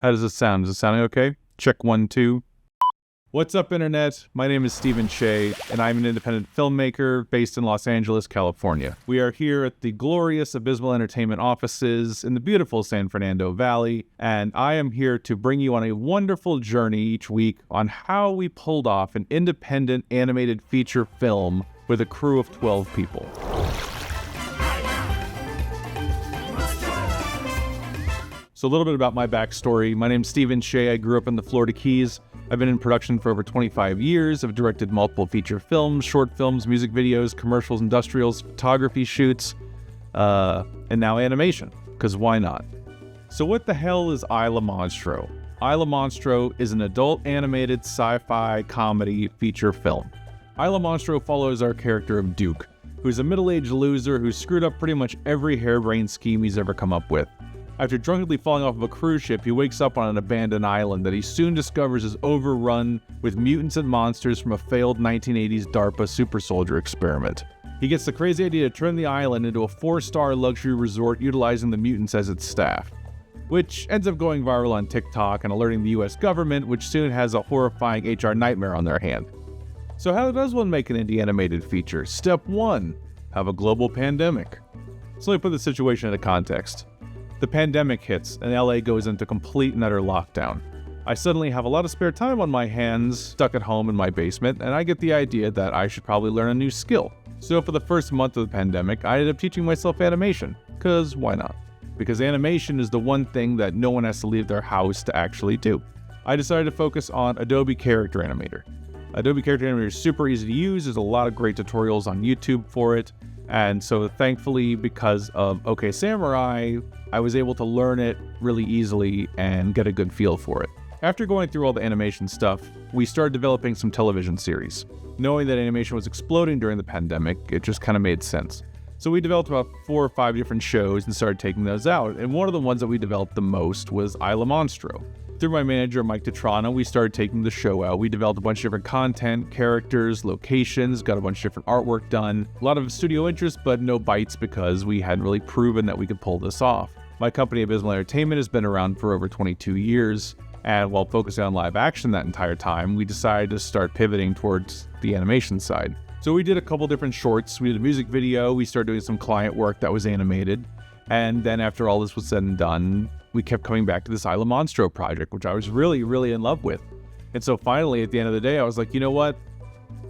How does it sound? Is it sounding okay? Check 1, 2. What's up, Internet? My name is Steven Shea, and I'm an independent filmmaker based in Los Angeles, California. We are here at the glorious Abyssmal Entertainment offices in the beautiful San Fernando Valley, and I am here to bring you on a wonderful journey each week on how we pulled off an independent animated feature film with a crew of 12 people. So a little bit about my backstory. My name's Steven Shea. I grew up in the Florida Keys. I've been in production for over 25 years. I've directed multiple feature films, short films, music videos, commercials, industrials, photography shoots, and now animation, because why not? So what the hell is ISLA MONSTRO? ISLA MONSTRO is an adult animated sci-fi comedy feature film. ISLA MONSTRO follows our character of Duke, who's a middle-aged loser who's screwed up pretty much every harebrained scheme he's ever come up with. After drunkenly falling off of a cruise ship, he wakes up on an abandoned island that he soon discovers is overrun with mutants and monsters from a failed 1980s DARPA super soldier experiment. He gets the crazy idea to turn the island into a 4-star luxury resort utilizing the mutants as its staff, which ends up going viral on TikTok and alerting the US government, which soon has a horrifying HR nightmare on their hand. So how does one make an indie animated feature? Step 1, have a global pandemic. So let me put the situation into context. The pandemic hits, and LA goes into complete and utter lockdown. I suddenly have a lot of spare time on my hands, stuck at home in my basement, and I get the idea that I should probably learn a new skill. So for the first month of the pandemic, I ended up teaching myself animation, because why not? Because animation is the one thing that no one has to leave their house to actually do. I decided to focus on Adobe Character Animator. Adobe Character Animator is super easy to use. There's a lot of great tutorials on YouTube for it. And so thankfully, because of OK Samurai, I was able to learn it really easily and get a good feel for it. After going through all the animation stuff, we started developing some television series. Knowing that animation was exploding during the pandemic, it just kind of made sense. So we developed about 4 or 5 different shows and started taking those out. And one of the ones that we developed the most was ISLA MONSTRO. Through my manager, Mike Detrano, we started taking the show out. We developed a bunch of different content, characters, locations, got a bunch of different artwork done. A lot of studio interest, but no bites because we hadn't really proven that we could pull this off. My company, Abyssmal Entertainment, has been around for over 22 years, and while focusing on live action that entire time, we decided to start pivoting towards the animation side. So we did a couple different shorts. We did a music video, we started doing some client work that was animated, and then after all this was said and done, we kept coming back to this ISLA MONSTRO project, which I was really, really in love with. And so finally, at the end of the day, I was like, you know what?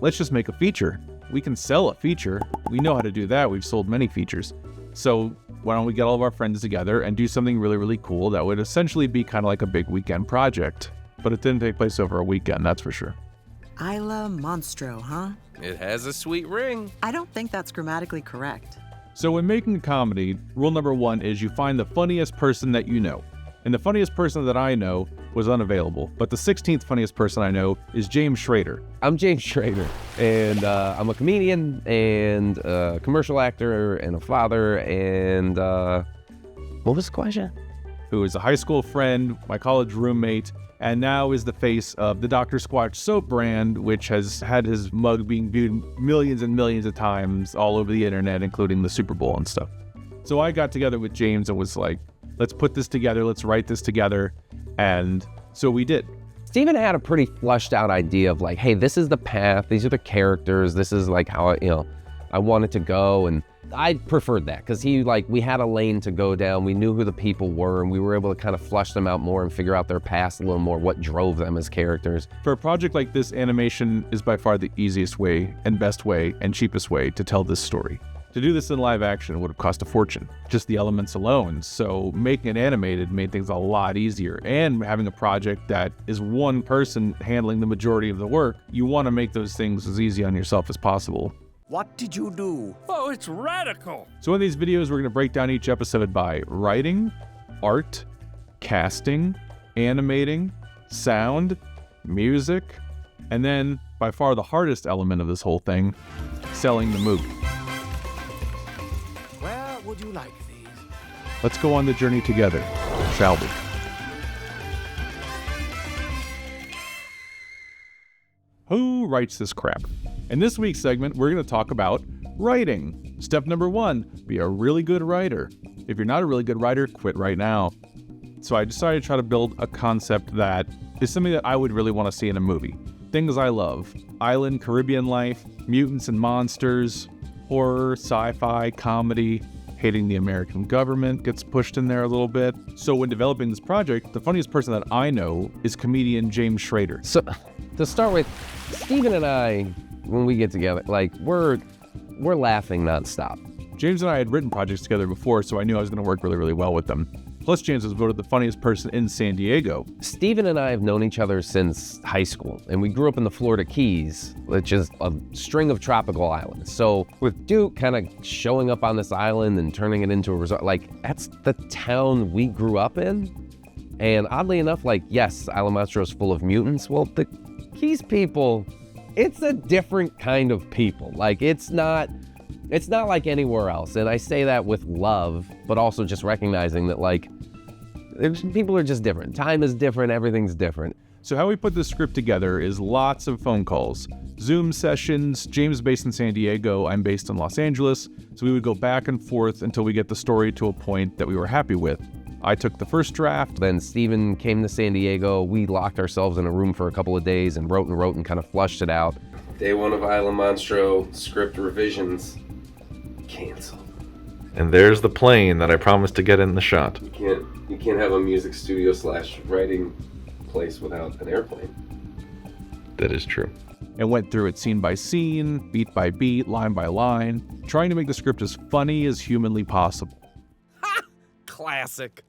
Let's just make a feature. We can sell a feature. We know how to do that. We've sold many features. So why don't we get all of our friends together and do something really, really cool that would essentially be kind of like a big weekend project. But it didn't take place over a weekend, that's for sure. ISLA MONSTRO, huh? It has a sweet ring. I don't think that's grammatically correct. So when making a comedy, rule number 1 is you find the funniest person that you know. And the funniest person that I know was unavailable. But the 16th funniest person I know is James Schrader. I'm James Schrader, and I'm a comedian and a commercial actor and a father and what was the question? Who is a high school friend, my college roommate, and now is the face of the Dr. Squatch soap brand, which has had his mug being viewed millions and millions of times all over the internet, including the Super Bowl and stuff. So I got together with James and was like, let's put this together, let's write this together, and so we did. Steven had a pretty fleshed out idea of like, hey, this is the path, these are the characters, this is like how I wanted to go, and I preferred that because we had a lane to go down, we knew who the people were, and we were able to kind of flesh them out more and figure out their past a little more, what drove them as characters. For a project like this, animation is by far the easiest way and best way and cheapest way to tell this story. To do this in live action would have cost a fortune, just the elements alone. So making it animated made things a lot easier. And having a project that is one person handling the majority of the work, you want to make those things as easy on yourself as possible. What did you do? Oh, it's radical. So in these videos, we're going to break down each episode by writing, art, casting, animating, sound, music, and then, by far the hardest element of this whole thing, selling the movie. Where would you like these? Let's go on the journey together, shall we? Who writes this crap? In this week's segment, we're going to talk about writing. Step number 1, be a really good writer. If you're not a really good writer, quit right now. So I decided to try to build a concept that is something that I would really want to see in a movie. Things I love: island, Caribbean life, mutants and monsters, horror, sci-fi, comedy. Hating the American government gets pushed in there a little bit. So when developing this project, the funniest person that I know is comedian James Schrader. So to start with, Steven and I, when we get together, like we're laughing nonstop. James and I had written projects together before, so I knew I was going to work really, really well with them. Plus, James was voted the funniest person in San Diego. Steven and I have known each other since high school, and we grew up in the Florida Keys, which is a string of tropical islands. So with Duke kind of showing up on this island and turning it into a resort, like that's the town we grew up in. And oddly enough, like, yes, Isla Monstro is full of mutants. Well, the Keys people, it's a different kind of people. Like, it's not like anywhere else. And I say that with love, but also just recognizing that, like, people are just different. Time is different. Everything's different. So how we put this script together is lots of phone calls, Zoom sessions. James is based in San Diego. I'm based in Los Angeles. So we would go back and forth until we get the story to a point that we were happy with. I took the first draft. Then Steven came to San Diego. We locked ourselves in a room for a couple of days and wrote and kind of flushed it out. Day one of Isla Monstro script revisions. Canceled. And there's the plane that I promised to get in the shot. You can't have a music studio / writing place without an airplane. That is true. And went through it scene by scene, beat by beat, line by line, trying to make the script as funny as humanly possible. Classic.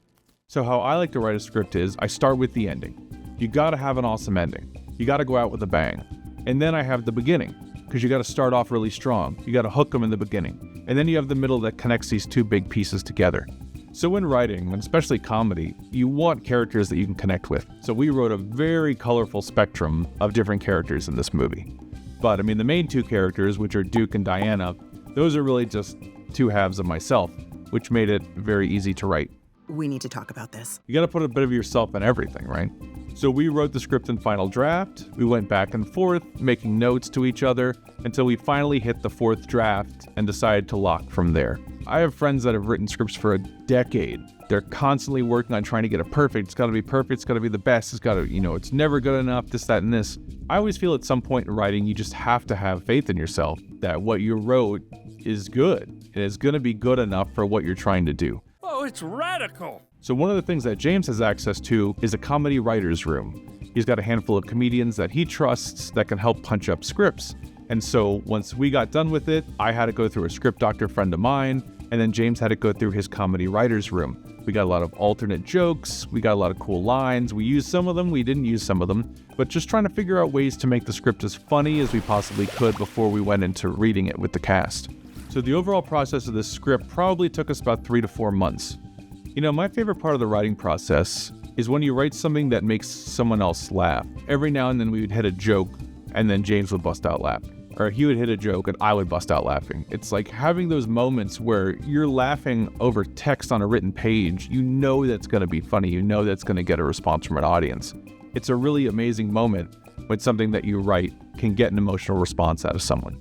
So how I like to write a script is, I start with the ending. You gotta have an awesome ending. You gotta go out with a bang. And then I have the beginning, because you gotta start off really strong. You gotta hook them in the beginning. And then you have the middle that connects these two big pieces together. So when writing, and especially comedy, you want characters that you can connect with. So we wrote a very colorful spectrum of different characters in this movie. But I mean, the main two characters, which are Duke and Diana, those are really just two halves of myself, which made it very easy to write. We need to talk about this. You gotta put a bit of yourself in everything, right? So we wrote the script in final draft. We went back and forth, making notes to each other, until we finally hit the fourth draft and decided to lock from there. I have friends that have written scripts for a decade. They're constantly working on trying to get it perfect. It's gotta be perfect, it's gotta be the best, it's gotta, it's never good enough, this, that, and this. I always feel at some point in writing, you just have to have faith in yourself that what you wrote is good. And it's gonna be good enough for what you're trying to do. Oh, it's radical. So one of the things that James has access to is a comedy writer's room. He's got a handful of comedians that he trusts that can help punch up scripts. And so once we got done with it, I had to go through a script doctor friend of mine, and then James had to go through his comedy writer's room. We got a lot of alternate jokes, we got a lot of cool lines, we used some of them, we didn't use some of them, but just trying to figure out ways to make the script as funny as we possibly could before we went into reading it with the cast. So the overall process of this script probably took us about 3 to 4 months. My favorite part of the writing process is when you write something that makes someone else laugh. Every now and then we would hit a joke, and then James would bust out laughing. Or he would hit a joke, and I would bust out laughing. It's like having those moments where you're laughing over text on a written page. You know that's going to be funny. You know that's going to get a response from an audience. It's a really amazing moment when something that you write can get an emotional response out of someone.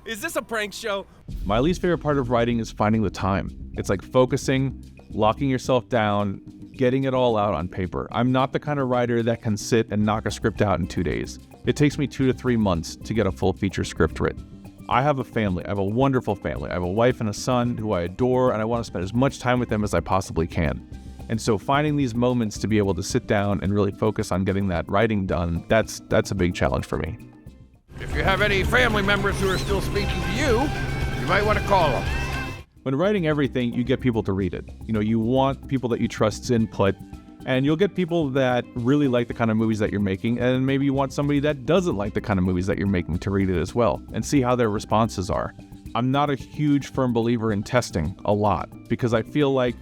Is this a prank show? My least favorite part of writing is finding the time. It's like focusing, locking yourself down, getting it all out on paper. I'm not the kind of writer that can sit and knock a script out in 2 days. It takes me 2 to 3 months to get a full feature script written. I have a family. I have a wonderful family. I have a wife and a son who I adore, and I want to spend as much time with them as I possibly can. And so finding these moments to be able to sit down and really focus on getting that writing done, that's a big challenge for me. If you have any family members who are still speaking to you, you might want to call them. When writing everything, you get people to read it. You want people that you trust's input, and you'll get people that really like the kind of movies that you're making, and maybe you want somebody that doesn't like the kind of movies that you're making to read it as well, and see how their responses are. I'm not a huge firm believer in testing a lot, because I feel like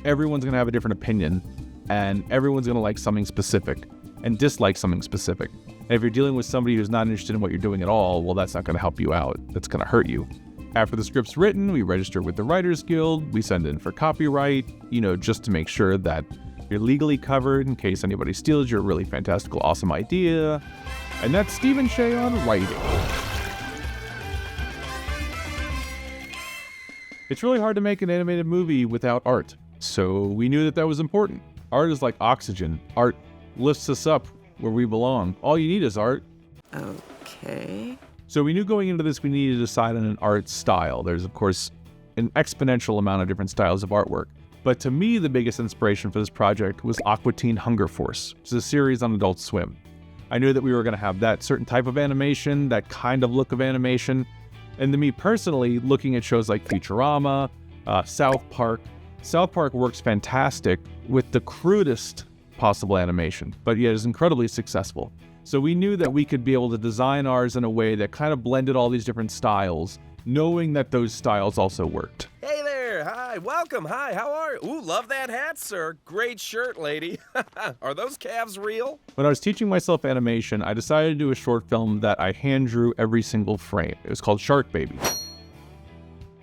everyone's gonna have a different opinion, and everyone's gonna like something specific, and dislike something specific. And if you're dealing with somebody who's not interested in what you're doing at all, well, that's not gonna help you out. That's gonna hurt you. After the script's written, we register with the Writers Guild, we send in for copyright, just to make sure that you're legally covered in case anybody steals your really fantastical, awesome idea. And that's Steven Shea on writing. It's really hard to make an animated movie without art. So we knew that that was important. Art is like oxygen. Art lifts us up where we belong. All you need is art. Okay. So we knew going into this we needed to decide on an art style. There's, of course, an exponential amount of different styles of artwork. But to me, the biggest inspiration for this project was Aqua Teen Hunger Force, which is a series on Adult Swim. I knew that we were going to have that certain type of animation, that kind of look of animation. And to me personally, looking at shows like Futurama, South Park works fantastic with the crudest possible animation, but yet is incredibly successful. So we knew that we could be able to design ours in a way that kind of blended all these different styles, knowing that those styles also worked. Hey there, hi, welcome, hi, how are you? Ooh, love that hat, sir. Great shirt, lady. Are those calves real? When I was teaching myself animation, I decided to do a short film that I hand drew every single frame. It was called Shark Baby.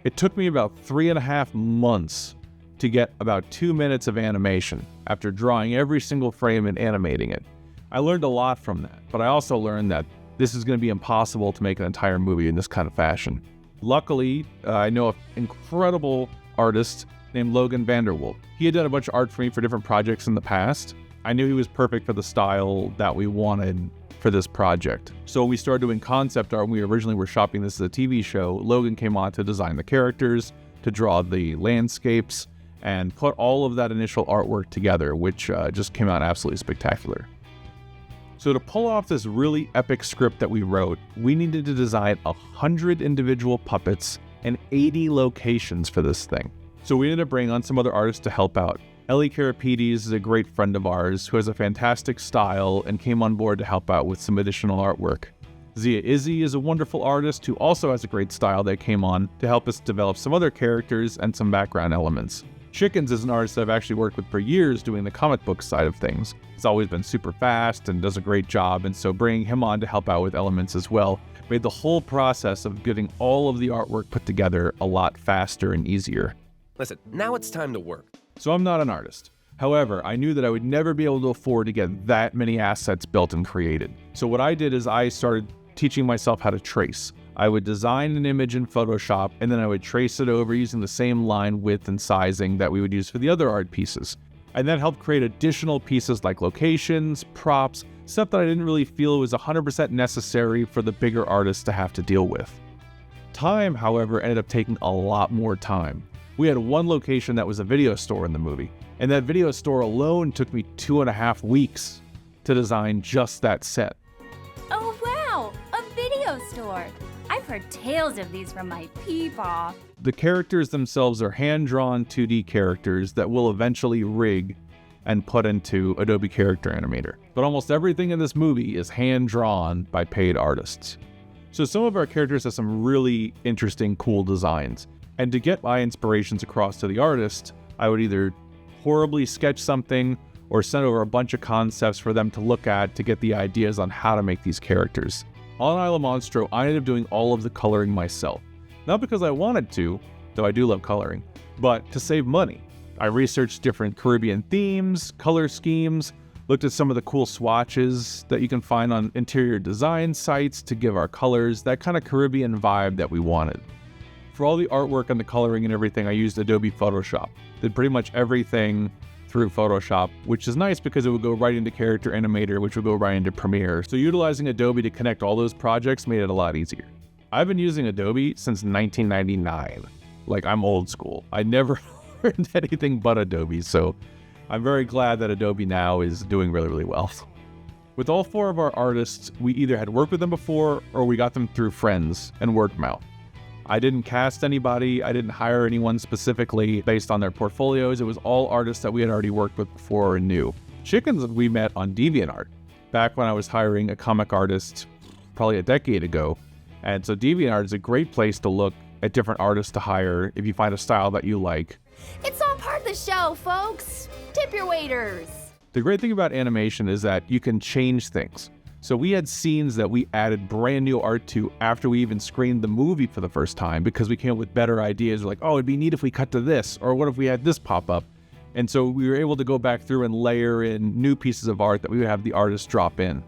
It took me about 3.5 months to get about 2 minutes of animation after drawing every single frame and animating it. I learned a lot from that, but I also learned that this is going to be impossible to make an entire movie in this kind of fashion. Luckily, I know an incredible artist named Logan Vanderwolf. He had done a bunch of art for me for different projects in the past. I knew he was perfect for the style that we wanted for this project. So when we started doing concept art, when we originally were shopping this as a TV show, Logan came on to design the characters, to draw the landscapes, and put all of that initial artwork together, which just came out absolutely spectacular. So to pull off this really epic script that we wrote, we needed to design 100 individual puppets and 80 locations for this thing. So we ended up bringing on some other artists to help out. Ellie Karapides is a great friend of ours who has a fantastic style and came on board to help out with some additional artwork. Zia Izzy is a wonderful artist who also has a great style that came on to help us develop some other characters and some background elements. Chickens is an artist that I've actually worked with for years doing the comic book side of things. He's always been super fast and does a great job, and so bringing him on to help out with elements as well made the whole process of getting all of the artwork put together a lot faster and easier. Listen, now it's time to work. So I'm not an artist. However, I knew that I would never be able to afford to get that many assets built and created. So what I did is I started teaching myself how to trace. I would design an image in Photoshop, and then I would trace it over using the same line width and sizing that we would use for the other art pieces. And that helped create additional pieces like locations, props, stuff that I didn't really feel was 100% necessary for the bigger artists to have to deal with. Time, however, ended up taking a lot more time. We had one location that was a video store in the movie, and that video store alone took me 2.5 weeks to design just that set. Oh wow, a video store. I've heard tales of these from my peepaw. The characters themselves are hand-drawn 2D characters that we'll eventually rig and put into Adobe Character Animator. But almost everything in this movie is hand-drawn by paid artists. So some of our characters have some really interesting, cool designs. And to get my inspirations across to the artist, I would either horribly sketch something or send over a bunch of concepts for them to look at to get the ideas on how to make these characters. On ISLA MONSTRO, I ended up doing all of the coloring myself. Not because I wanted to, though I do love coloring, but to save money. I researched different Caribbean themes, color schemes, looked at some of the cool swatches that you can find on interior design sites to give our colors that kind of Caribbean vibe that we wanted. For all the artwork and the coloring and everything, I used Adobe Photoshop. Did pretty much everything through Photoshop, which is nice because it would go right into Character Animator, which would go right into Premiere. So utilizing Adobe to connect all those projects made it a lot easier. I've been using Adobe since 1999. Like, I'm old school. I never learned anything but Adobe, so I'm very glad that Adobe now is doing really, really well. With all 4 of our artists, we either had worked with them before or we got them through friends and word of mouth. I didn't cast anybody, I didn't hire anyone specifically based on their portfolios. It was all artists that we had already worked with before and knew. Chickens we met on DeviantArt, back when I was hiring a comic artist probably a decade ago. And so DeviantArt is a great place to look at different artists to hire if you find a style that you like. It's all part of the show, folks. Tip your waiters. The great thing about animation is that you can change things. So we had scenes that we added brand new art to after we even screened the movie for the first time because we came up with better ideas. We're like, oh, it'd be neat if we cut to this, or what if we had this pop up? And so we were able to go back through and layer in new pieces of art that we would have the artist drop in.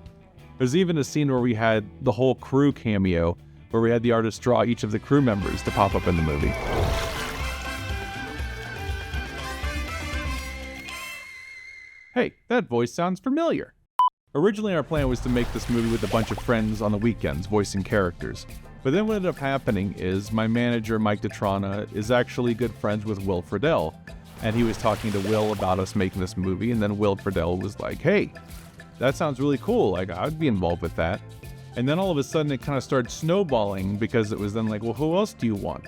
There's even a scene where we had the whole crew cameo, where we had the artist draw each of the crew members to pop up in the movie. hey, that voice sounds familiar. Originally, our plan was to make this movie with a bunch of friends on the weekends, voicing characters. But then what ended up happening is my manager, Mike DeTrana, is actually good friends with Will Friedle. And he was talking to Will about us making this movie, and then Will Friedle was like, hey, that sounds really cool. Like, I'd be involved with that. And then all of a sudden, it kind of started snowballing because it was then like, well, who else do you want?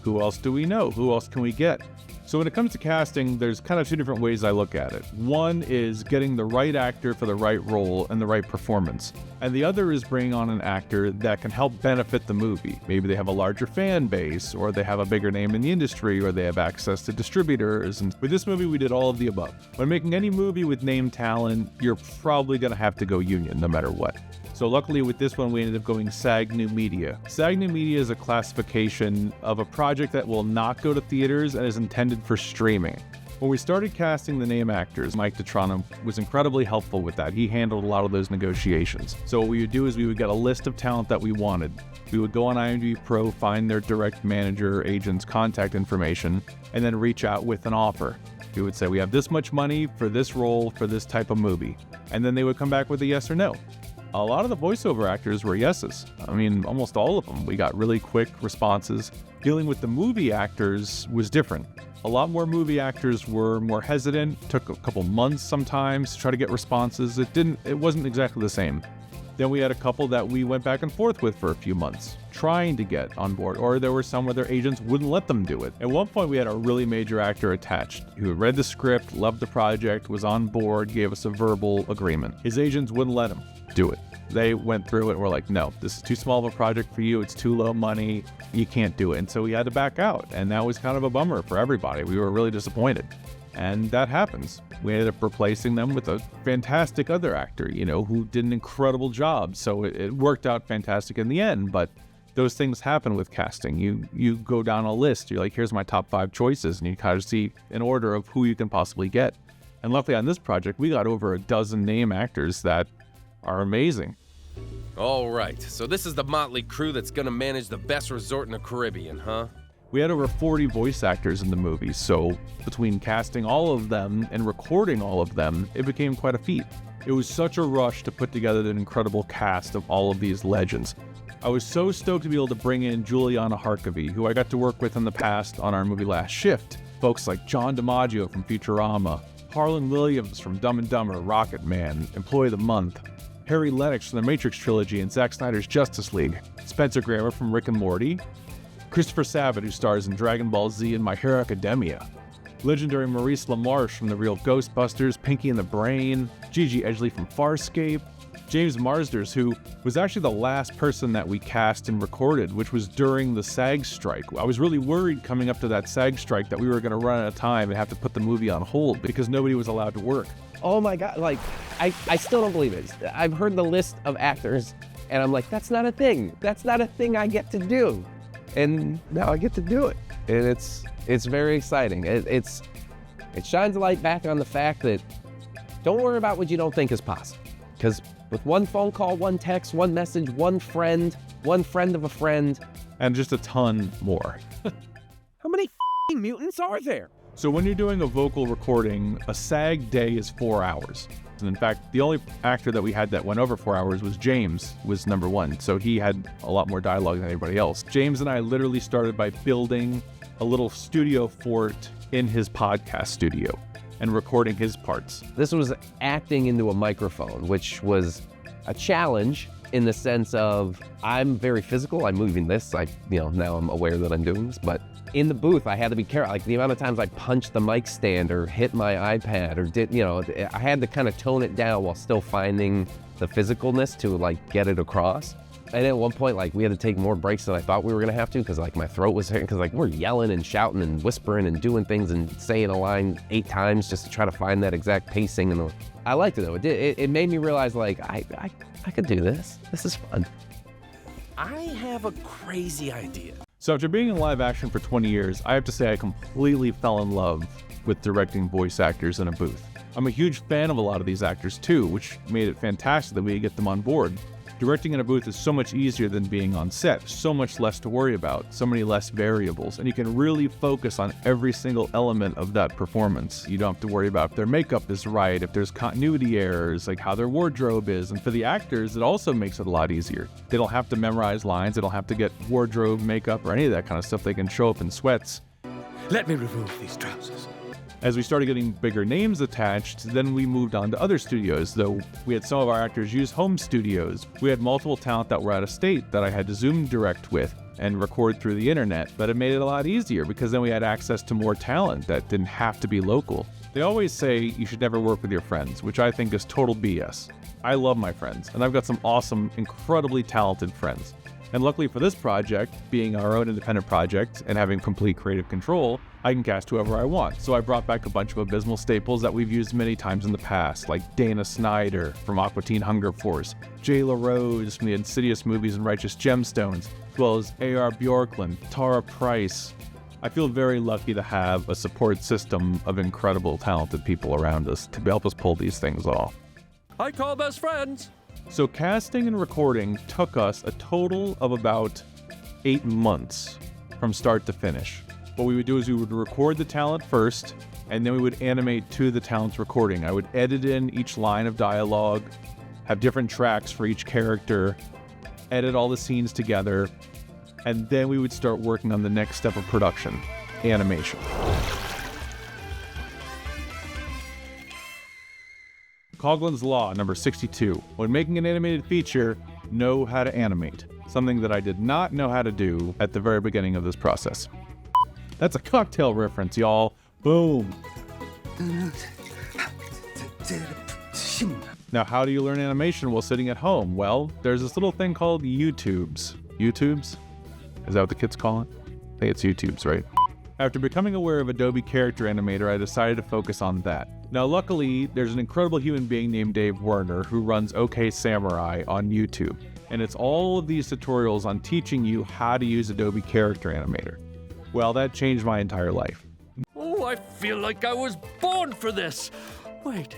Who else do we know? Who else can we get? So when it comes to casting, there's kind of two different ways I look at it. One is getting the right actor for the right role and the right performance. And the other is bringing on an actor that can help benefit the movie. Maybe they have a larger fan base, or they have a bigger name in the industry, or they have access to distributors. And with this movie, we did all of the above. When making any movie with name talent, you're probably going to have to go union no matter what. So luckily with this one, we ended up going SAG New Media. SAG New Media is a classification of a project that will not go to theaters and is intended for streaming. When we started casting the name actors, Mike DeTrana was incredibly helpful with that. He handled a lot of those negotiations. So what we would do is we would get a list of talent that we wanted. We would go on IMDb Pro, find their direct manager, agent's contact information, and then reach out with an offer. We would say, we have this much money for this role, for this type of movie. And then they would come back with a yes or no. A lot of the voiceover actors were yeses. I mean, almost all of them. We got really quick responses. Dealing with the movie actors was different. A lot more movie actors were more hesitant, took a couple months sometimes to try to get responses. It wasn't exactly the same. Then we had a couple that we went back and forth with for a few months, trying to get on board, or there were some where their agents wouldn't let them do it. At one point, we had a really major actor attached who had read the script, loved the project, was on board, gave us a verbal agreement. His agents wouldn't let him do it. They went through it and were like, no, this is too small of a project for you. It's too low money. You can't do it. And so we had to back out. And that was kind of a bummer for everybody. We were really disappointed. And that happens. We ended up replacing them with a fantastic other actor, who did an incredible job. So it worked out fantastic in the end. But those things happen with casting. You go down a list. You're like, here's my top 5 choices. And you kind of see an order of who you can possibly get. And luckily on this project, we got over a dozen name actors that are amazing. All right, so this is the motley crew that's gonna manage the best resort in the Caribbean, huh? We had over 40 voice actors in the movie, so between casting all of them and recording all of them, it became quite a feat. It was such a rush to put together an incredible cast of all of these legends. I was so stoked to be able to bring in Juliana Harkavy, who I got to work with in the past on our movie Last Shift. Folks like John DiMaggio from Futurama, Harlan Williams from Dumb and Dumber, Rocket Man, Employee of the Month, Harry Lennox from the Matrix trilogy and Zack Snyder's Justice League, Spencer Grammer from Rick and Morty, Christopher Sabat, who stars in Dragon Ball Z and My Hero Academia, legendary Maurice LaMarche from The Real Ghostbusters, Pinky and the Brain, Gigi Edgley from Farscape, James Marsders, who was actually the last person that we cast and recorded, which was during the SAG strike. I was really worried coming up to that SAG strike that we were going to run out of time and have to put the movie on hold because nobody was allowed to work. Oh my God, like, I still don't believe it. I've heard the list of actors, and I'm like, that's not a thing. That's not a thing I get to do. And now I get to do it. And it's very exciting. It shines a light back on the fact that don't worry about what you don't think is possible. Because with one phone call, one text, one message, one friend of a friend, and just a ton more. How many f***ing mutants are there? So when you're doing a vocal recording, a SAG day is 4 hours. And in fact, the only actor that we had that went over 4 hours was James, was number 1. So he had a lot more dialogue than anybody else. James and I literally started by building a little studio fort in his podcast studio and recording his parts. This was acting into a microphone, which was a challenge in the sense of I'm very physical. I'm moving this. Now I'm aware that I'm doing this, but in the booth, I had to be careful. Like the amount of times I punched the mic stand or hit my iPad or I had to kind of tone it down while still finding the physicalness to get it across. And at one point, we had to take more breaks than I thought we were gonna have to because my throat was hurting because we're yelling and shouting and whispering and doing things and saying a line 8 times just to try to find that exact pacing. And I liked it though. It made me realize I could do this. This is fun. I have a crazy idea. So after being in live action for 20 years, I have to say I completely fell in love with directing voice actors in a booth. I'm a huge fan of a lot of these actors too, which made it fantastic that we could get them on board. Directing in a booth is so much easier than being on set, so much less to worry about, so many less variables, and you can really focus on every single element of that performance. You don't have to worry about if their makeup is right, if there's continuity errors, like how their wardrobe is, and for the actors, it also makes it a lot easier. They don't have to memorize lines, they don't have to get wardrobe, makeup, or any of that kind of stuff. They can show up in sweats. Let me remove these trousers. As we started getting bigger names attached, then we moved on to other studios, though we had some of our actors use home studios. We had multiple talent that were out of state that I had to Zoom direct with and record through the internet, but it made it a lot easier because then we had access to more talent that didn't have to be local. They always say you should never work with your friends, which I think is total BS. I love my friends, and I've got some awesome, incredibly talented friends. And luckily for this project, being our own independent project and having complete creative control, I can cast whoever I want. So I brought back a bunch of Abyssmal staples that we've used many times in the past, like Dana Snyder from Aqua Teen Hunger Force, Jayla Rose from the Insidious movies and Righteous Gemstones, as well as A.R. Bjorklund, Tara Price. I feel very lucky to have a support system of incredible, talented people around us to help us pull these things off. I call best friends. So casting and recording took us a total of about 8 months from start to finish. What we would do is we would record the talent first, and then we would animate to the talent's recording. I would edit in each line of dialogue, have different tracks for each character, edit all the scenes together, and then we would start working on the next step of production, animation. Coughlin's Law, number 62. When making an animated feature, know how to animate. Something that I did not know how to do at the very beginning of this process. That's a cocktail reference, y'all. Boom. Now, how do you learn animation while sitting at home? Well, there's this little thing called YouTubes. YouTubes? Is that what the kids call it? I think it's YouTubes, right? After becoming aware of Adobe Character Animator, I decided to focus on that. Now, luckily, there's an incredible human being named Dave Werner who runs OK Samurai on YouTube. And it's all of these tutorials on teaching you how to use Adobe Character Animator. Well, that changed my entire life. Oh, I feel like I was born for this. Wait,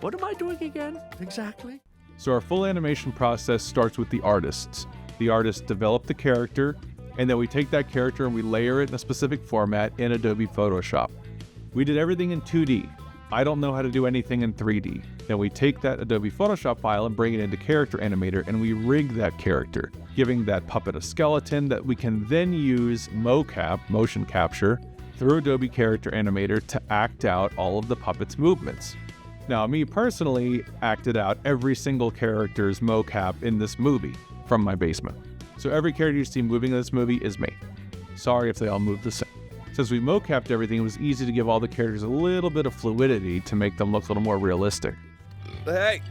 what am I doing again, exactly? So our full animation process starts with the artists. The artists develop the character, and then we take that character and we layer it in a specific format in Adobe Photoshop. We did everything in 2D. I don't know how to do anything in 3D. Then we take that Adobe Photoshop file and bring it into Character Animator, and we rig that character, giving that puppet a skeleton that we can then use mocap, motion capture, through Adobe Character Animator to act out all of the puppet's movements. Now, me personally acted out every single character's mocap in this movie from my basement. So every character you see moving in this movie is me. Sorry if they all move the same. Since we mocapped everything, it was easy to give all the characters a little bit of fluidity to make them look a little more realistic. Hey,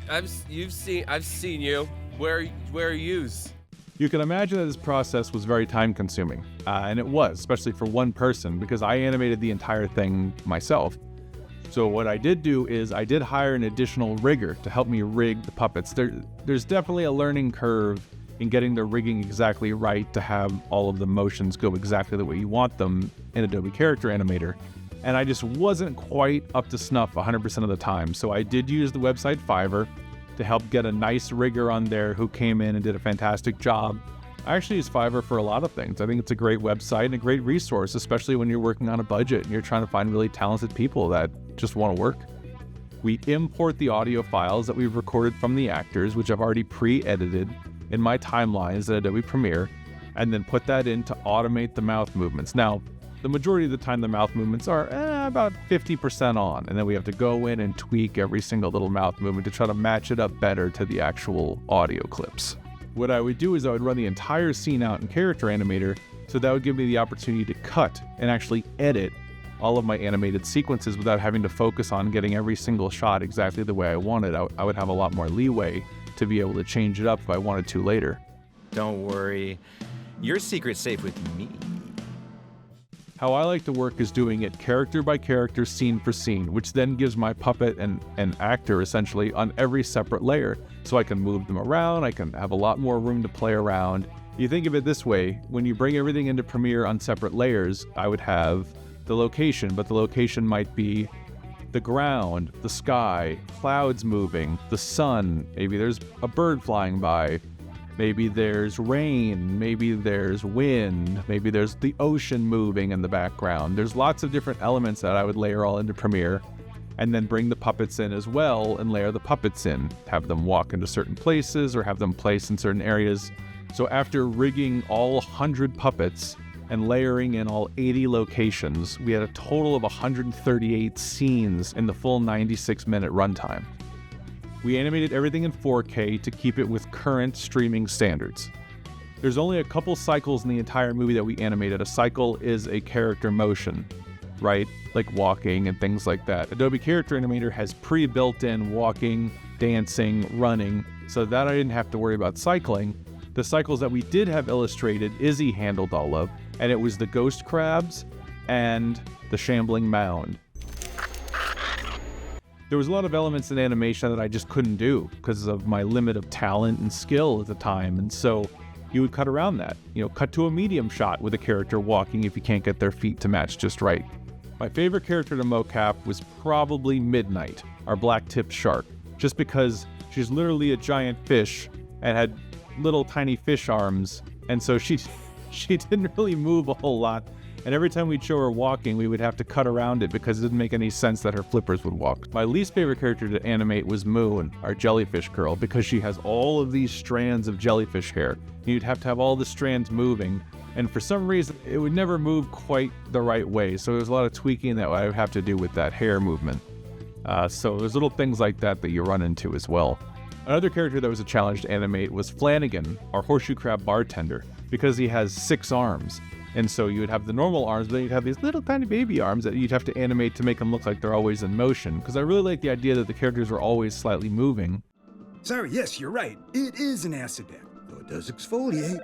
I've seen you. Where are yous? You can imagine that this process was very time-consuming, and it was, especially for one person, because I animated the entire thing myself. So what I did do is I did hire an additional rigger to help me rig the puppets. There's definitely a learning curve in getting the rigging exactly right to have all of the motions go exactly the way you want them in Adobe Character Animator. And I just wasn't quite up to snuff 100% of the time. So I did use the website Fiverr to help get a nice rigger on there who came in and did a fantastic job. I actually use Fiverr for a lot of things. I think it's a great website and a great resource, especially when you're working on a budget and you're trying to find really talented people that just want to work. We import the audio files that we've recorded from the actors, which I've already pre-edited in my timelines in Adobe Premiere, and then put that in to automate the mouth movements. Now, the majority of the time the mouth movements are about 50% on, and then we have to go in and tweak every single little mouth movement to try to match it up better to the actual audio clips. What I would do is I would run the entire scene out in Character Animator, so that would give me the opportunity to cut and actually edit all of my animated sequences without having to focus on getting every single shot exactly the way I wanted. I would have a lot more leeway to be able to change it up if I wanted to later. Don't worry, your secret's safe with me. How I like to work is doing it character by character, scene for scene, which then gives my puppet and actor essentially on every separate layer. So I can move them around, I can have a lot more room to play around. You think of it this way, when you bring everything into Premiere on separate layers, I would have the location, but the location might be the ground, the sky, clouds moving, the sun, maybe there's a bird flying by, maybe there's rain, maybe there's wind, maybe there's the ocean moving in the background. There's lots of different elements that I would layer all into Premiere, and then bring the puppets in as well and layer the puppets in, have them walk into certain places or have them placed in certain areas. So after rigging all 100 puppets and layering in all 80 locations, we had a total of 138 scenes in the full 96-minute runtime. We animated everything in 4K to keep it with current streaming standards. There's only a couple cycles in the entire movie that we animated. A cycle is a character motion, right? Like walking and things like that. Adobe Character Animator has pre-built in walking, dancing, running, so that I didn't have to worry about cycling. The cycles that we did have illustrated, Izzy handled all of, and it was the ghost crabs and the shambling mound. There was a lot of elements in animation that I just couldn't do because of my limit of talent and skill at the time, and so you would cut around that. Cut to a medium shot with a character walking if you can't get their feet to match just right. My favorite character to mocap was probably Midnight, our black-tipped shark, just because she's literally a giant fish and had little tiny fish arms, and so she didn't really move a whole lot. And every time we'd show her walking, we would have to cut around it because it didn't make any sense that her flippers would walk. My least favorite character to animate was Moon, our jellyfish girl, because she has all of these strands of jellyfish hair. You'd have to have all the strands moving, and for some reason, it would never move quite the right way. So there was a lot of tweaking that I would have to do with that hair movement. So there's little things like that you run into as well. Another character that was a challenge to animate was Flanagan, our horseshoe crab bartender, because he has 6 arms. And so you would have the normal arms, but then you'd have these little tiny baby arms that you'd have to animate to make them look like they're always in motion. Because I really like the idea that the characters were always slightly moving. Sorry, yes, you're right. It is an acid bath, though it does exfoliate.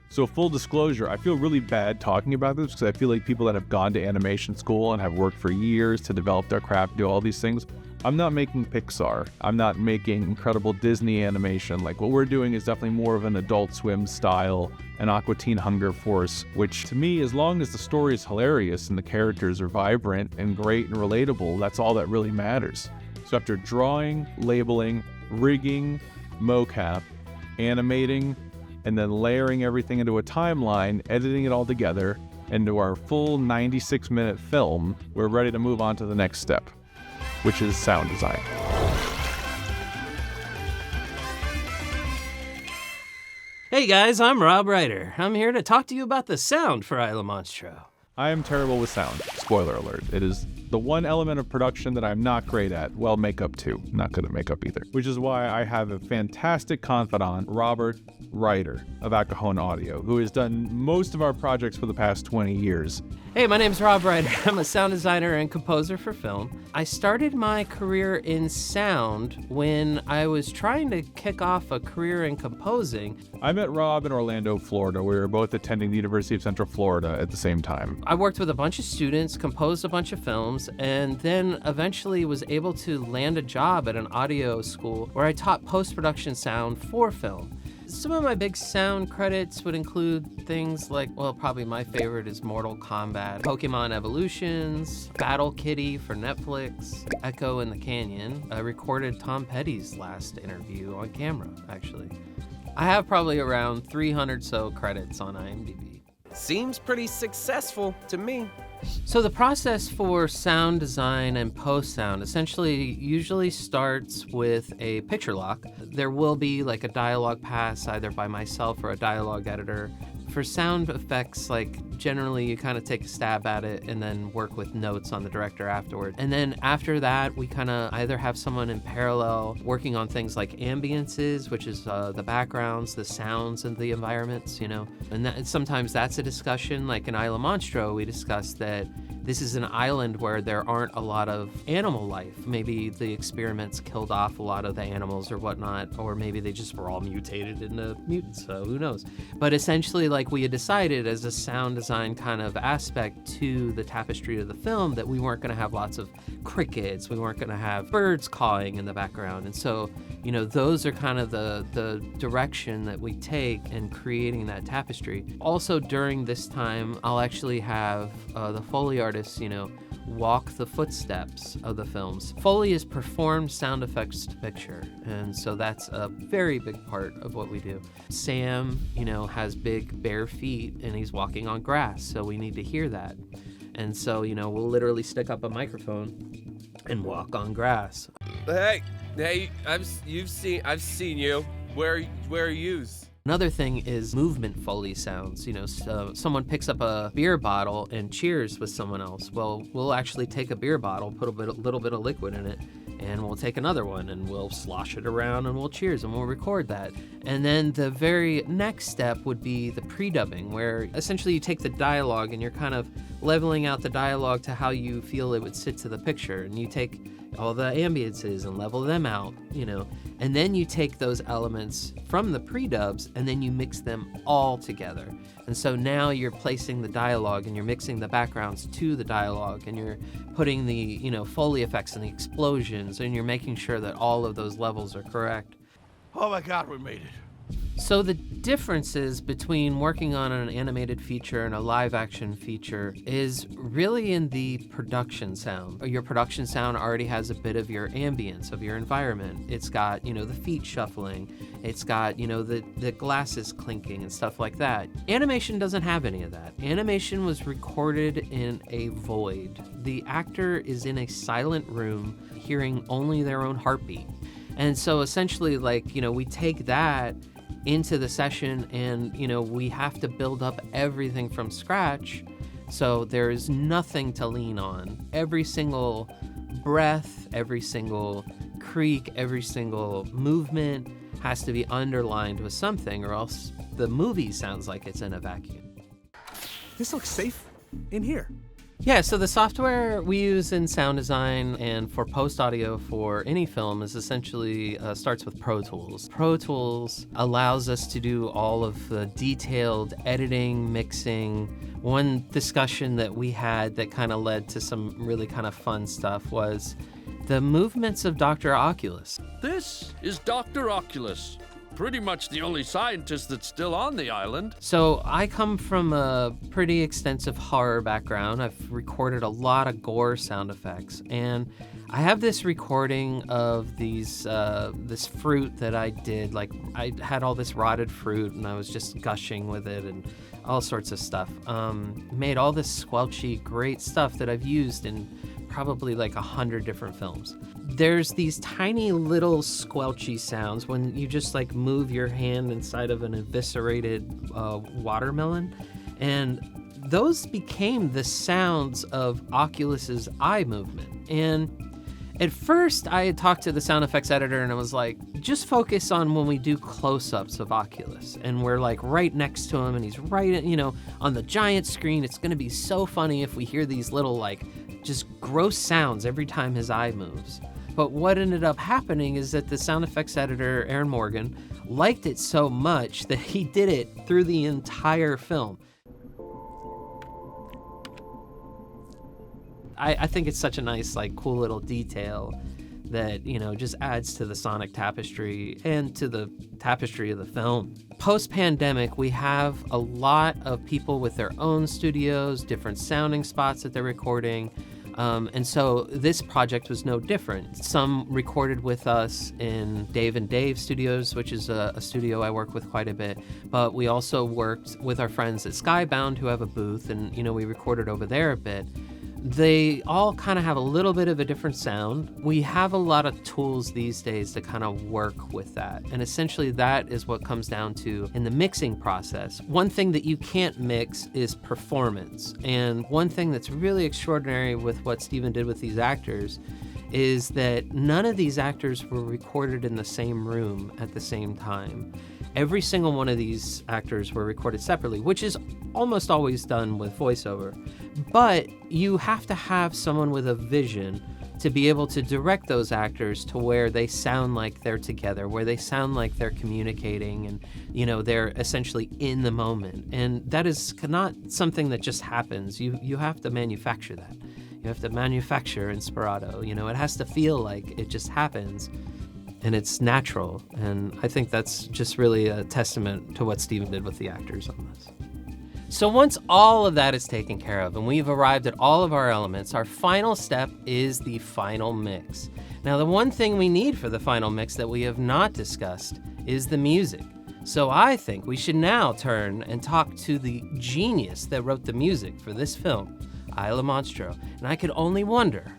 So full disclosure, I feel really bad talking about this because I feel like people that have gone to animation school and have worked for years to develop their craft, do all these things. I'm not making Pixar. I'm not making incredible Disney animation. Like, what we're doing is definitely more of an Adult Swim style, an Aqua Teen Hunger Force, which to me, as long as the story is hilarious and the characters are vibrant and great and relatable, that's all that really matters. So after drawing, labeling, rigging, mocap, animating, and then layering everything into a timeline, editing it all together into our full 96-minute film, we're ready to move on to the next step, which is sound design. Hey guys, I'm Rob Ryder. I'm here to talk to you about the sound for ISLA MONSTRO. I am terrible with sound. Spoiler alert. It is the one element of production that I'm not great at. Well, makeup too. Not good at makeup either. Which is why I have a fantastic confidant, Robert Ryder of Acahone Audio, who has done most of our projects for the past 20 years. Hey, my name's Rob Ryder. I'm a sound designer and composer for film. I started my career in sound when I was trying to kick off a career in composing. I met Rob in Orlando, Florida. We were both attending the University of Central Florida at the same time. I worked with a bunch of students, composed a bunch of films, and then eventually was able to land a job at an audio school where I taught post-production sound for film. Some of my big sound credits would include things like, well, probably my favorite is Mortal Kombat, Pokemon Evolutions, Battle Kitty for Netflix, Echo in the Canyon. I recorded Tom Petty's last interview on camera, actually. I have probably around 300 so credits on IMDb. Seems pretty successful to me. So the process for sound design and post-sound essentially usually starts with a picture lock. There will be like a dialogue pass either by myself or a dialogue editor. For sound effects, like generally you kind of take a stab at it and then work with notes on the director afterward. And then after that, we kind of either have someone in parallel working on things like ambiences, which is the backgrounds, the sounds, and the environments, you know. And sometimes that's a discussion. Like in ISLA MONSTRO, we discussed that this is an island where there aren't a lot of animal life. Maybe the experiments killed off a lot of the animals or whatnot, or maybe they just were all mutated into mutants, so who knows. But essentially, like, we had decided as a sound design kind of aspect to the tapestry of the film that we weren't going to have lots of crickets, we weren't going to have birds cawing in the background. And so, you know, those are kind of the direction that we take in creating that tapestry. Also during this time, I'll actually have the Foley artists, you know, walk the footsteps of the films. Foley is performed sound effects to picture, and so that's a very big part of what we do. Sam, has big bare feet and he's walking on grass, so we need to hear that. And so, we'll literally stick up a microphone and walk on grass. Hey, I've seen you. Where are yous? Another thing is movement Foley sounds. Someone picks up a beer bottle and cheers with someone else. Well, we'll actually take a beer bottle, put a little bit of liquid in it, and we'll take another one and we'll slosh it around and we'll cheers and we'll record that. And then the very next step would be the pre-dubbing, where essentially you take the dialogue and you're kind of leveling out the dialogue to how you feel it would sit to the picture, and you take all the ambiences and level them out, and then you take those elements from the pre-dubs and then you mix them all together. And so now you're placing the dialogue and you're mixing the backgrounds to the dialogue, and you're putting the, Foley effects and the explosions, and you're making sure that all of those levels are correct. Oh my God, we made it. So the differences between working on an animated feature and a live action feature is really in the production sound. Your production sound already has a bit of your ambience, of your environment. It's got, the feet shuffling. It's got, the glasses clinking and stuff like that. Animation doesn't have any of that. Animation was recorded in a void. The actor is in a silent room, hearing only their own heartbeat. And so essentially, we take that into the session and, we have to build up everything from scratch. So there is nothing to lean on. Every single breath, every single creak, every single movement has to be underlined with something, or else the movie sounds like it's in a vacuum. This looks safe in here. Yeah, so the software we use in sound design and for post-audio for any film is essentially starts with Pro Tools. Pro Tools allows us to do all of the detailed editing, mixing. One discussion that we had that kind of led to some really kind of fun stuff was the movements of Dr. Oculus. This is Dr. Oculus. Pretty much the only scientist that's still on the island. So I come from a pretty extensive horror background. I've recorded a lot of gore sound effects, and I have this recording of these this fruit that I did. Like, I had all this rotted fruit and I was just gushing with it and all sorts of stuff. Made all this squelchy great stuff that I've used in probably like 100 different films. There's these tiny little squelchy sounds when you just move your hand inside of an eviscerated watermelon, and those became the sounds of Oculus's eye movement. And at first I had talked to the sound effects editor and I was like, just focus on when we do close-ups of Oculus and we're right next to him and he's right, on the giant screen. It's gonna be so funny if we hear these little just gross sounds every time his eye moves. But what ended up happening is that the sound effects editor, Aaron Morgan, liked it so much that he did it through the entire film. I think it's such a nice, cool little detail that, just adds to the sonic tapestry and to the tapestry of the film. Post-pandemic, we have a lot of people with their own studios, different sounding spots that they're recording. And so this project was no different. Some recorded with us in Dave and Dave Studios, which is a studio I work with quite a bit. But we also worked with our friends at Skybound, who have a booth, and we recorded over there a bit. They all kind of have a little bit of a different sound. We have a lot of tools these days to kind of work with that. And essentially that is what comes down to in the mixing process. One thing that you can't mix is performance. And one thing that's really extraordinary with what Steven did with these actors is that none of these actors were recorded in the same room at the same time. Every single one of these actors were recorded separately, which is almost always done with voiceover. But you have to have someone with a vision to be able to direct those actors to where they sound like they're together, where they sound like they're communicating and, they're essentially in the moment. And that is not something that just happens. You have to manufacture that. You have to manufacture Inspirato. It has to feel like it just happens. And it's natural, and I think that's just really a testament to what Steven did with the actors on this. So once all of that is taken care of and we've arrived at all of our elements, our final step is the final mix. Now, the one thing we need for the final mix that we have not discussed is the music. So I think we should now turn and talk to the genius that wrote the music for this film, ISLA MONSTRO, and I could only wonder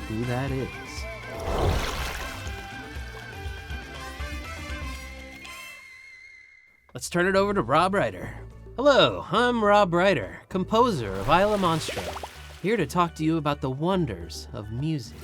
who that is. Let's turn it over to Rob Ryder. Hello, I'm Rob Ryder, composer of ISLA MONSTRO, here to talk to you about the wonders of music.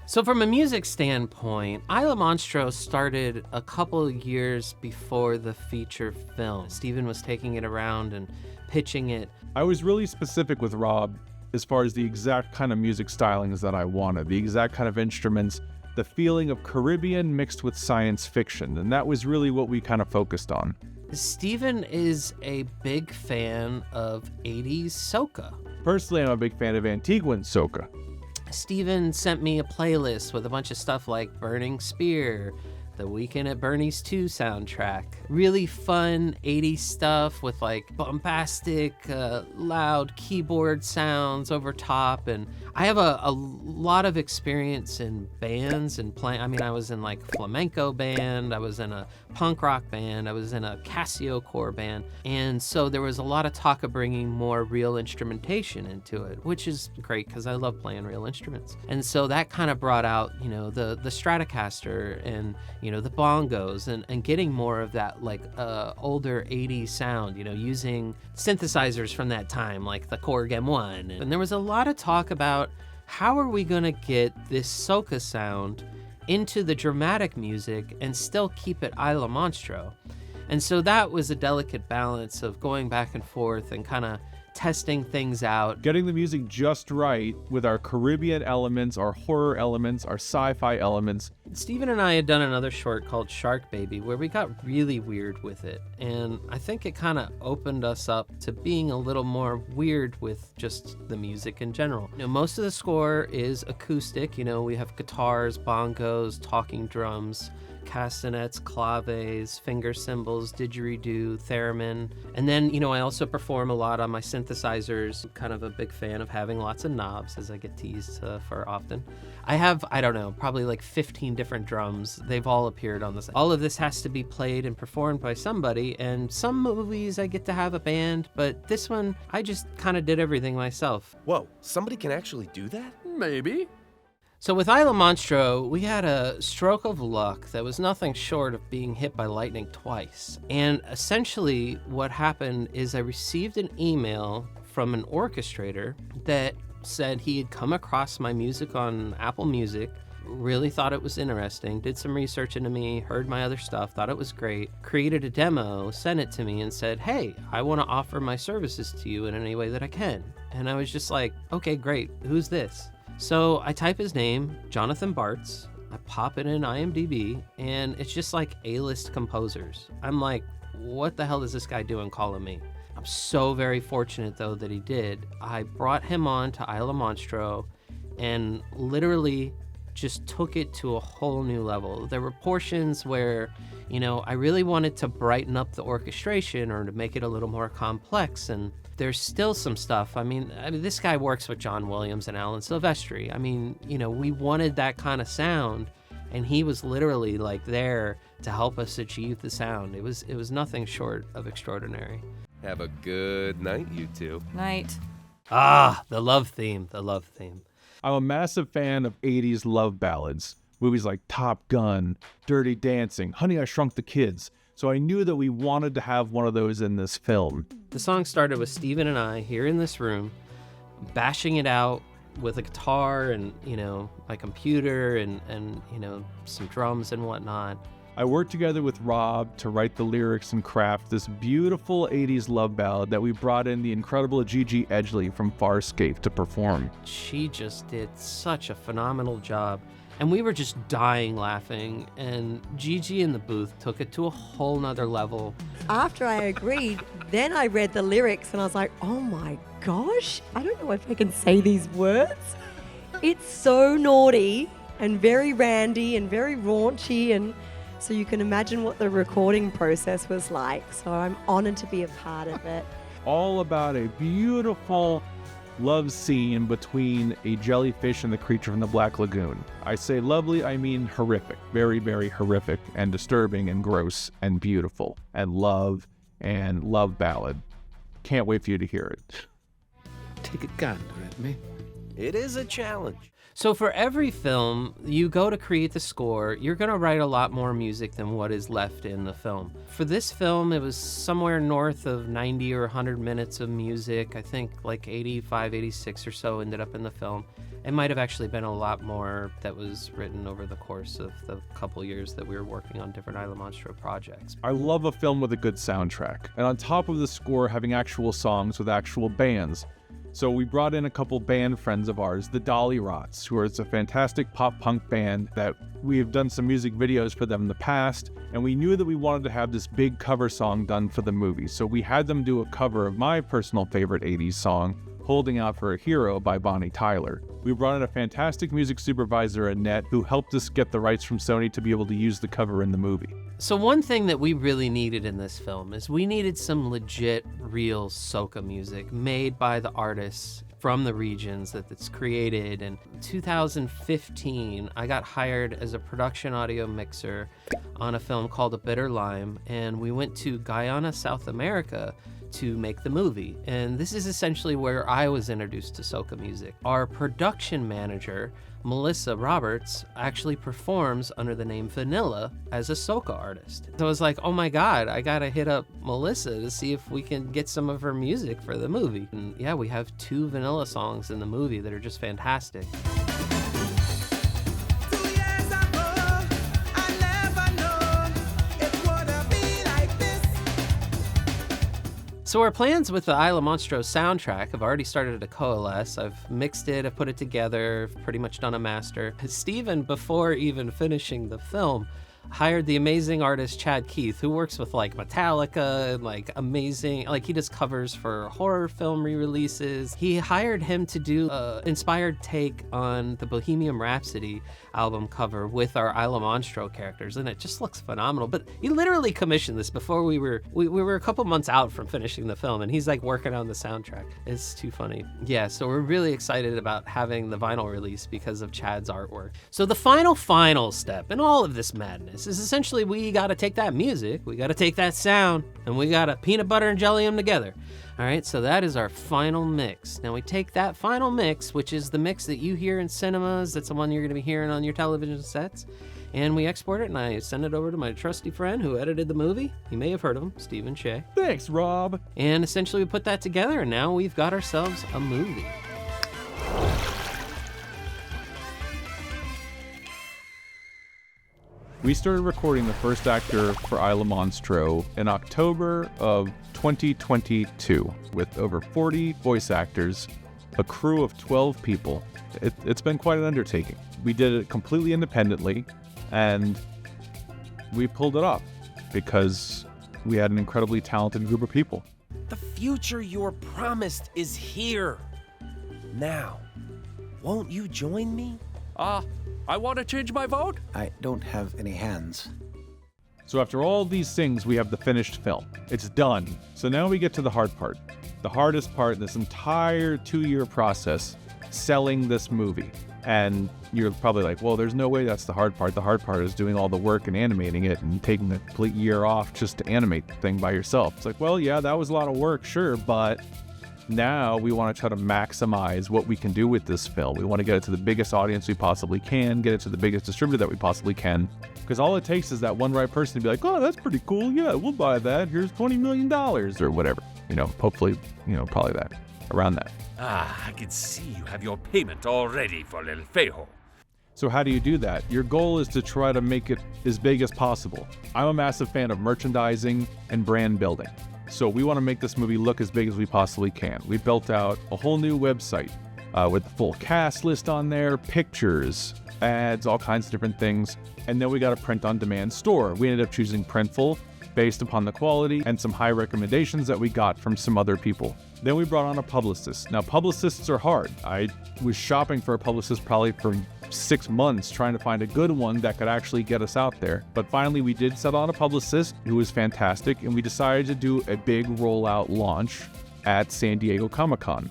So from a music standpoint, ISLA MONSTRO started a couple years before the feature film. Steven was taking it around and pitching it. I was really specific with Rob as far as the exact kind of music stylings that I wanted, the exact kind of instruments, the feeling of Caribbean mixed with science fiction, and that was really what we kind of focused on. Steven is a big fan of 80s soca. Personally, I'm a big fan of Antiguan soca. Steven sent me a playlist with a bunch of stuff like Burning Spear, the Weekend at Bernie's 2 soundtrack. Really fun 80s stuff with like bombastic, loud keyboard sounds over top. And I have a lot of experience in bands and playing. I mean, I was in like flamenco band, I was in a punk rock band, I was in a Casio core band. And so there was a lot of talk of bringing more real instrumentation into it, which is great because I love playing real instruments. And so that kind of brought out, you know, the Stratocaster and, you know, the bongos and getting more of that like older 80s sound, you know, using synthesizers from that time like the Korg M1. And there was a lot of talk about how are we going to get this soca sound into the dramatic music and still keep it ISLA MONSTRO. And so that was a delicate balance of going back and forth and kind of testing things out. Getting the music just right with our Caribbean elements, our horror elements, our sci-fi elements. Steven and I had done another short called Shark Baby where we got really weird with it. And I think it kind of opened us up to being a little more weird with just the music in general. You know, most of the score is acoustic. You know, we have guitars, bongos, talking drums, castanets, claves, finger cymbals, didgeridoo, theremin. And then, you know, I also perform a lot on my synthesizers. I'm kind of a big fan of having lots of knobs, as I get teased for often. I have, I don't know, probably like 15 different drums. They've all appeared on this. All of this has to be played and performed by somebody, and some movies I get to have a band, but this one, I just kind of did everything myself. Whoa, somebody can actually do that? Maybe. So with ISLA MONSTRO, we had a stroke of luck that was nothing short of being hit by lightning twice. And essentially what happened is I received an email from an orchestrator that said he had come across my music on Apple Music, really thought it was interesting, did some research into me, heard my other stuff, thought it was great, created a demo, sent it to me and said, hey, I want to offer my services to you in any way that I can. And I was just like, okay, great, who's this? So I type his name, Jonathan Bartz, I pop it in IMDb, and it's just like A-list composers. I'm like, what the hell is this guy doing calling me? I'm so very fortunate, though, that he did. I brought him on to ISLA MONSTRO and literally just took it to a whole new level. There were portions where, you know, I really wanted to brighten up the orchestration or to make it a little more complex, and there's still some stuff. I mean, this guy works with John Williams and Alan Silvestri. I mean, you know, we wanted that kind of sound, and he was literally like there to help us achieve the sound. It was nothing short of extraordinary. Have a good night, you two. Night. Ah, the love theme, the love theme. I'm a massive fan of 80s love ballads. Movies like Top Gun, Dirty Dancing, Honey, I Shrunk the Kids. So I knew that we wanted to have one of those in this film. The song started with Steven and I here in this room, bashing it out with a guitar and, you know, my computer and you know, some drums and whatnot. I worked together with Rob to write the lyrics and craft this beautiful 80s love ballad that we brought in the incredible Gigi Edgley from Farscape to perform. She just did such a phenomenal job. And we were just dying laughing, and Gigi in the booth took it to a whole nother level. After I agreed, then I read the lyrics and I was like, oh my gosh, I don't know if I can say these words. It's so naughty and very randy and very raunchy, and so you can imagine what the recording process was like. So I'm honored to be a part of it. all about a beautiful love scene between a jellyfish and the creature from the Black Lagoon. I say lovely, I mean horrific. Very, very horrific and disturbing and gross and beautiful and love ballad. Can't wait for you to hear it. Take a gander at me. It is a challenge. So for every film, you go to create the score, you're going to write a lot more music than what is left in the film. For this film, it was somewhere north of 90 or 100 minutes of music. I think like 85, 86 or so ended up in the film. It might have actually been a lot more that was written over the course of the couple years that we were working on different ISLA MONSTRO projects. I love a film with a good soundtrack, and on top of the score, having actual songs with actual bands. So we brought in a couple band friends of ours, the Dolly Rots, who are a fantastic pop-punk band that we have done some music videos for them in the past, and we knew that we wanted to have this big cover song done for the movie. So we had them do a cover of my personal favorite 80s song, Holding Out for a Hero by Bonnie Tyler. We brought in a fantastic music supervisor, Annette, who helped us get the rights from Sony to be able to use the cover in the movie. So one thing that we really needed in this film is we needed some legit, real soca music made by the artists from the regions that it's created. In 2015, I got hired as a production audio mixer on a film called A Bitter Lime, and we went to Guyana, South America to make the movie. And this is essentially where I was introduced to soca music. Our production manager, Melissa Roberts, actually performs under the name Vanilla as a soca artist. So I was like, oh my God, I gotta hit up Melissa to see if we can get some of her music for the movie. And yeah, we have 2 Vanilla songs in the movie that are just fantastic. So our plans with the ISLA MONSTRO soundtrack have already started to coalesce. I've mixed it, I've put it together, pretty much done a master. Steven, before even finishing the film, hired the amazing artist Chad Keith, who works with like Metallica and like amazing, like he does covers for horror film re-releases. He hired him to do an inspired take on the Bohemian Rhapsody album cover with our ISLA MONSTRO characters, and it just looks phenomenal. But he literally commissioned this before we were a couple months out from finishing the film, and he's like working on the soundtrack. It's too funny. Yeah, so we're really excited about having the vinyl release because of Chad's artwork. So the final step in all of this madness is essentially we got to take that music, we got to take that sound, and we got to peanut butter and jelly them together. All right, so that is our final mix. Now we take that final mix, which is the mix that you hear in cinemas, that's the one you're going to be hearing on your television sets, and we export it and I send it over to my trusty friend who edited the movie. You may have heard of him, Steven Shea. Thanks, Rob. And essentially we put that together and now we've got ourselves a movie. We started recording the first actor for ISLA MONSTRO in October of 2022 with over 40 voice actors, a crew of 12 people. It's been quite an undertaking. We did it completely independently, and we pulled it off because we had an incredibly talented group of people. The future you're promised is here. Now, won't you join me? I want to change my vote. I don't have any hands. So after all these things, we have the finished film. It's done. So now we get to the hard part. The hardest part in this entire 2-year process, selling this movie. And you're probably like, well, there's no way that's the hard part. The hard part is doing all the work and animating it and taking a complete year off just to animate the thing by yourself. It's like, well, yeah, that was a lot of work, sure, but now we want to try to maximize what we can do with this film. We want to get it to the biggest audience we possibly can, get it to the biggest distributor that we possibly can, because all it takes is that one right person to be like, oh, that's pretty cool, yeah, we'll buy that, here's $20 million, or whatever. Hopefully, probably that, around that. I can see you have your payment all ready for El Fejo. So how do you do that? Your goal is to try to make it as big as possible. I'm a massive fan of merchandising and brand building. So we want to make this movie look as big as we possibly can. We built out a whole new website with the full cast list on there, pictures, ads, all kinds of different things. And then we got a print-on-demand store. We ended up choosing Printful based upon the quality and some high recommendations that we got from some other people. Then we brought on a publicist. Now, publicists are hard. I was shopping for a publicist probably for 6 months trying to find a good one that could actually get us out there. But finally, we did settle on a publicist who was fantastic, and we decided to do a big rollout launch at San Diego Comic-Con.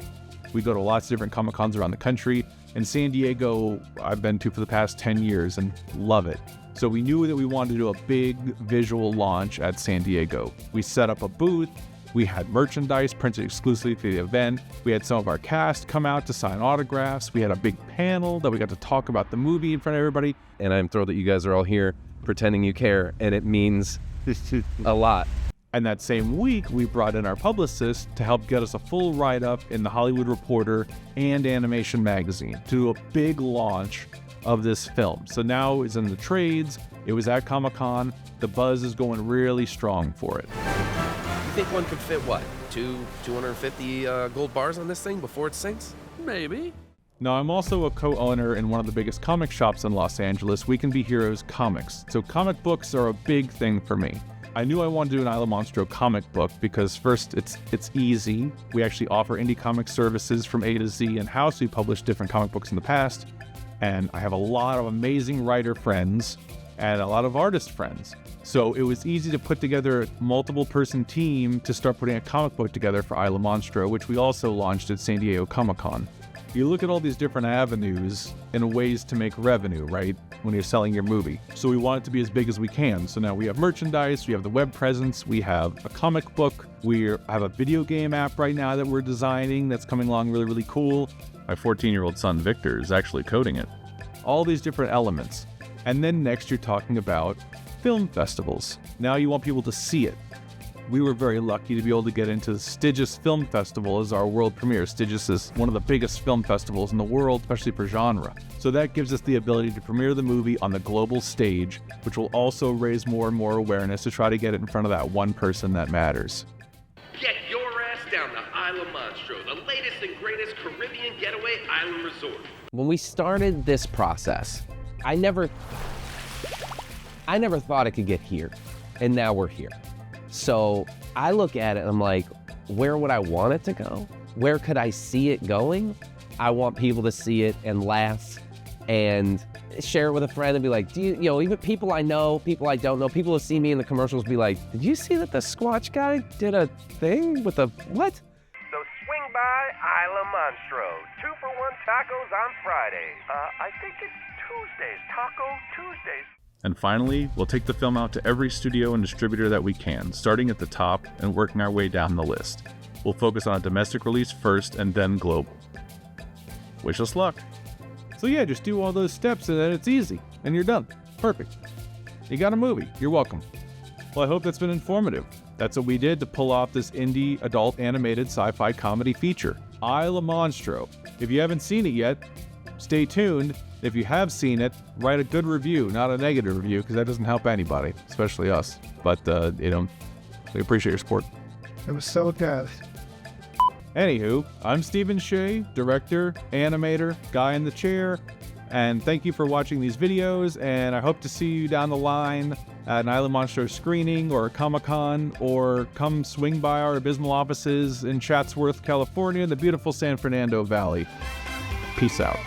We go to lots of different Comic-Cons around the country, and San Diego I've been to for the past 10 years and love it. So we knew that we wanted to do a big visual launch at San Diego. We set up a booth, we had merchandise printed exclusively for the event, we had some of our cast come out to sign autographs, we had a big panel that we got to talk about the movie in front of everybody. And I'm thrilled that you guys are all here pretending you care, and it means a lot. And that same week, we brought in our publicist to help get us a full write-up in The Hollywood Reporter and Animation Magazine to do a big launch of this film. So now it's in the trades, it was at Comic-Con, the buzz is going really strong for it. You think one could fit what? 250 gold bars on this thing before it sinks? Maybe. Now, I'm also a co-owner in one of the biggest comic shops in Los Angeles, We Can Be Heroes Comics. So comic books are a big thing for me. I knew I wanted to do an ISLA MONSTRO comic book because first, it's easy. We actually offer indie comic services from A to Z in-house. We published different comic books in the past. And I have a lot of amazing writer friends and a lot of artist friends. So it was easy to put together a multiple person team to start putting a comic book together for ISLA MONSTRO, which we also launched at San Diego Comic-Con. You look at all these different avenues and ways to make revenue, right? When you're selling your movie. So we want it to be as big as we can. So now we have merchandise, we have the web presence, we have a comic book, we have a video game app right now that we're designing that's coming along really, really cool. My 14-year-old son, Victor, is actually coding it. All these different elements. And then next you're talking about film festivals. Now you want people to see it. We were very lucky to be able to get into Stygius Film Festival as our world premiere. Stygius is one of the biggest film festivals in the world, especially for genre. So that gives us the ability to premiere the movie on the global stage, which will also raise more and more awareness to try to get it in front of that one person that matters. Get your ass down to Isla Monstro, the latest and greatest Caribbean getaway island resort. When we started this process, I never thought it could get here, and now we're here. So I look at it and I'm like, where would I want it to go? Where could I see it going? I want people to see it and laugh and share it with a friend and be like, even people I know, people I don't know, people who see me in the commercials be like, did you see that the Squatch guy did a thing with a what? So swing by Isla Monstro. 2-for-1 tacos on Friday. I think it's Tuesdays, Taco Tuesdays. And finally, we'll take the film out to every studio and distributor that we can, starting at the top and working our way down the list. We'll focus on a domestic release first and then global. Wish us luck. So yeah, just do all those steps and then it's easy, and you're done. Perfect. You got a movie. You're welcome. Well, I hope that's been informative. That's what we did to pull off this indie adult animated sci-fi comedy feature, Isla Monstro. If you haven't seen it yet, stay tuned. If you have seen it, write a good review, not a negative review, because that doesn't help anybody, especially us. But, we appreciate your support. It was so good. Anywho, I'm Steven Shea, director, animator, guy in the chair, and thank you for watching these videos, and I hope to see you down the line at an Isla Monstro screening or a Comic-Con, or come swing by our Abyssmal offices in Chatsworth, California, in the beautiful San Fernando Valley. Peace out.